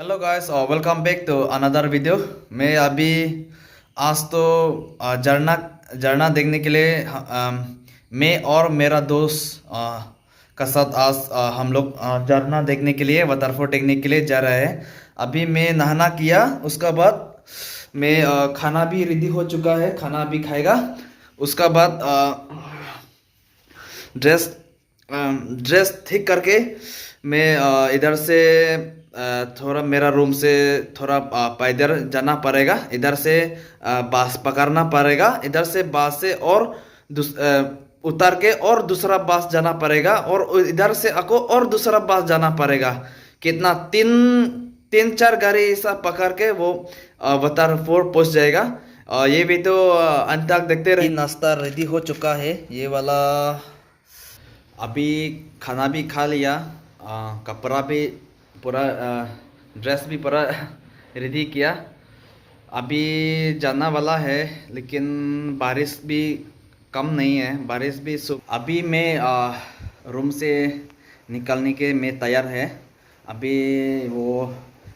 Hello guys और welcome back to another video. मैं अभी आज तो झरना झरना देखने के लिए मैं और मेरा दोस्त का साथ आज हम लोग झरना देखने के लिए वाटरफॉल देखने के लिए जा रहे हैं। अभी मैं नहाना किया, उसका बाद मैं खाना भी रेडी हो चुका है, खाना भी खाएगा। उसका बाद ड्रेस ड्रेस ठीक करके मैं इधर से थोड़ा मेरा रूम से थोड़ा पैदल जाना पड़ेगा। इधर से बस पकड़ना पड़ेगा, इधर से बस से और उतर के और दूसरा बस जाना पड़ेगा, और इधर से आपको और दूसरा बस जाना पड़ेगा। कितना तीन तीन चार गाड़ी ऐसा पकड़ के वो वाटरफॉल पहुंच जाएगा। ये भी तो अंत तक देखते रहे। नाश्ता रेडी हो चुका है, ये वाला। अभी खाना भी खा लिया, कपड़ा भी पूरा ड्रेस भी पूरा रेडी किया। अभी जाना वाला है, लेकिन बारिश भी कम नहीं है, बारिश भी अभी मैं रूम से निकलने के मैं तैयार है। अभी वो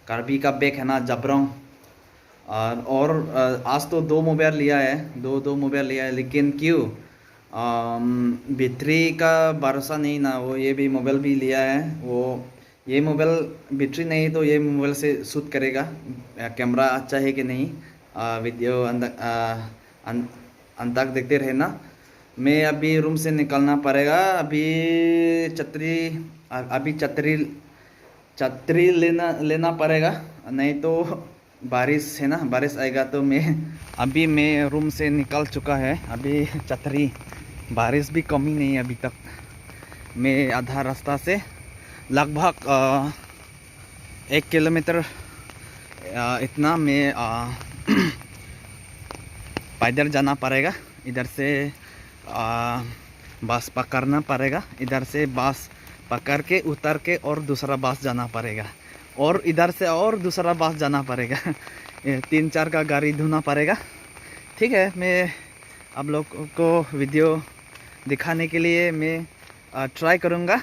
कार्बी का बैग है ना, जबरों। और आज तो दो मोबाइल लिया है, दो मोबाइल लिया है, लेकिन क्यों बैटरी का भरोसा नहीं ना। वो ये भी मोबाइल भी लिया है, वो ये मोबाइल बैटरी नहीं तो ये मोबाइल से शूट करेगा, कैमरा अच्छा है कि नहीं, वीडियो अंत तक देखते रहे ना। मैं अभी रूम से निकलना पड़ेगा। अभी छतरी लेना पड़ेगा, नहीं तो बारिश है ना, बारिश आएगा तो मैं रूम से निकल चुका है। अभी छतरी, बारिश भी कमी नहीं है अभी तक। मैं आधा रास्ता से लगभग 1 किलोमीटर इतना मैं पैदल जाना पड़ेगा। इधर से बस पकड़ना पड़ेगा, इधर से बस पकड़ के उतर के और दूसरा बस जाना पड़ेगा, और इधर से और दूसरा बस जाना पड़ेगा। 3-4 का गाड़ी ढूंढना पड़ेगा। ठीक है, मैं आप लोग को वीडियो दिखाने के लिए मैं ट्राई करूँगा।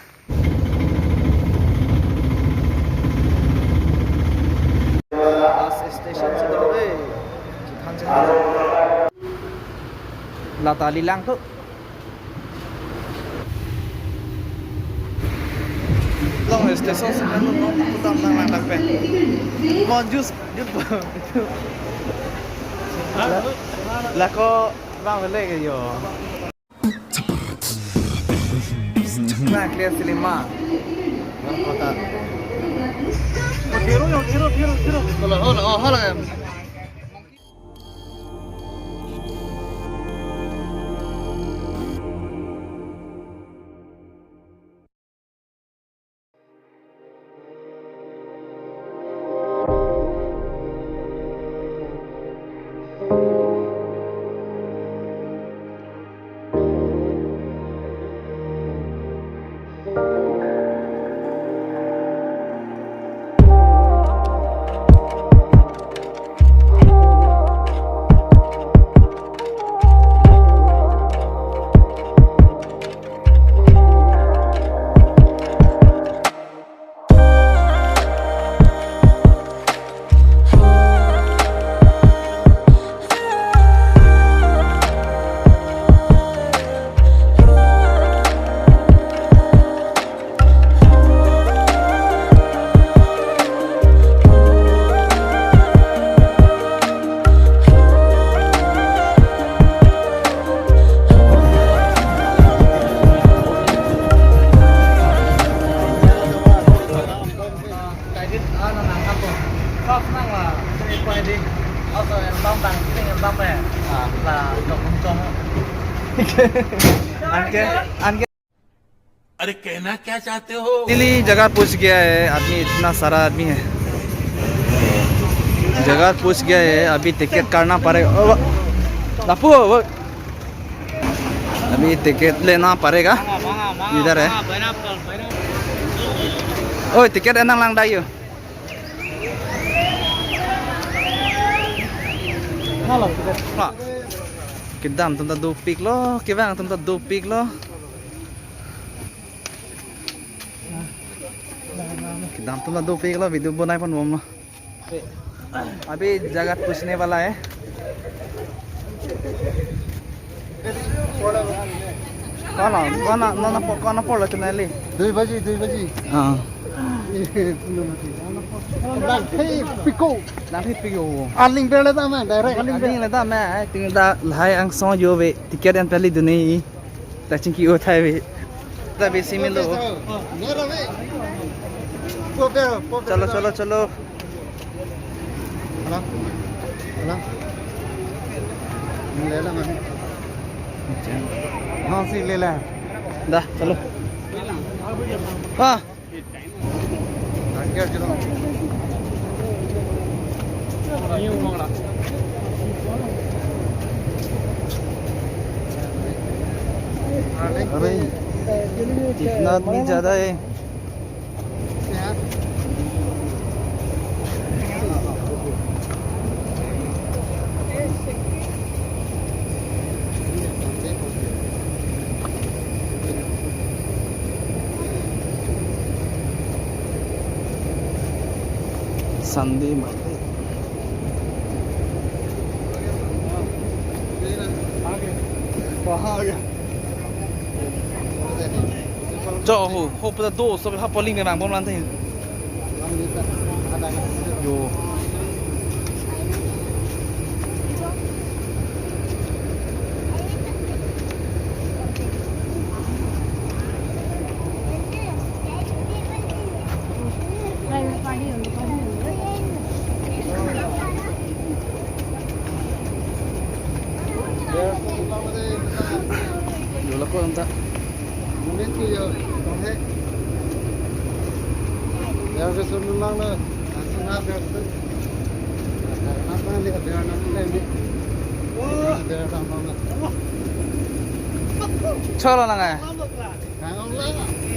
बस स्टेशन से लाताली लांग तो long station से nó tầm năng đặc biệt con just là có vang vấn đề cái gì là clear cinema kota tiro hola अरे कहना क्या चाहते हो? दिल्ली जगह पूछ गया है आदमी, इतना सारा आदमी है, जगह पूछ गया है। अभी टिकट करना पड़ेगा, अभी टिकट लेना पड़ेगा। इधर है, ओए ticket एनang lang dayo. Kidam tenta dupik lo, kibang tenta dupik lo. दाम तो दो पे वीडियो बनाए पन मम्मा अभी जगह पूछने वाला है कौन पड़ चुना ले 2 बजे हाँ pico nanti piyo aling bele ta ma direct aling ini lah dah mah tinggal dah lahai ang song jo be tiket yang peli dunia tak cingki o thai be tapi sini lo मेरा वे Pope चलो चलो चलो हला हला ले ला मैं हां सी ले ला dah चलो हाँ क्या चलो अरे कितना आदमी ज्यादा है संधि माते कहां आ गया cho hồ bây giờ đổ so với hấp linh này bằng bom lan thì yo yo là con ta Mungkin tu है यार के सुन ला ना सुना बैठ तो ना ना ले बैठ ना ले बैठ ना cholo là ngày हां ला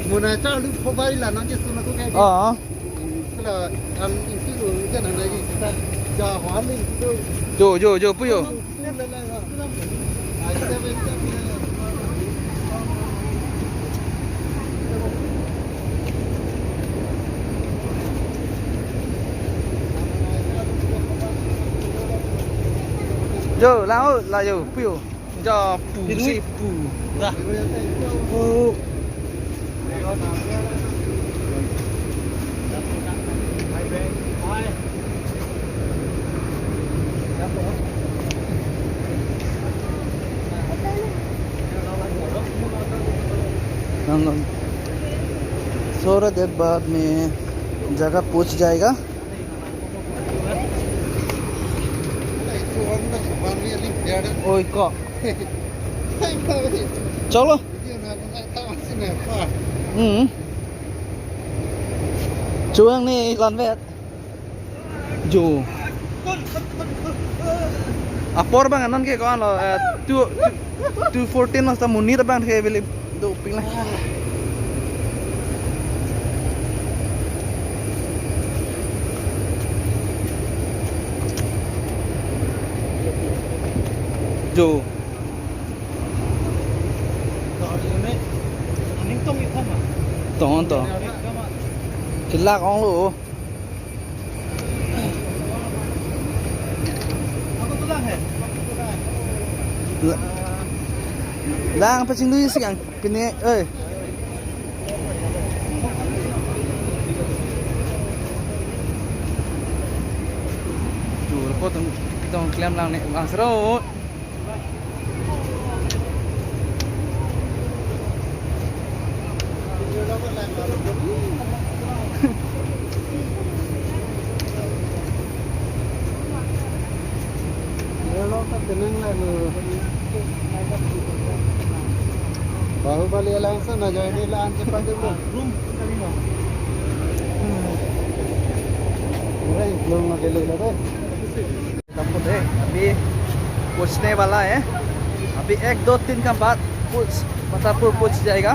मुना चालू मोबाइल ला ना के सुन को के là ăn cái đồ cái này gì giờ hóa lên yo puyo yo lao là yo puyo cho pu si pu ra pu थोड़ा देर बाद में जगह पहुंच जाएगा ओए को चलो chuông này lần về dù por bang anon ke kon lo 214 hasta munir bang ke beli do ping lah dù tổng cái lạc ông luôn lang pa sing luis yang pini ơi chủ có tông klem lang này bằng sro Baahubali alliance ना जाने लान के पास room लोग लगे ले ले अभी पहुंचने वाला है अभी 1 2 3 का बाद पहुंच पहुंच जाएगा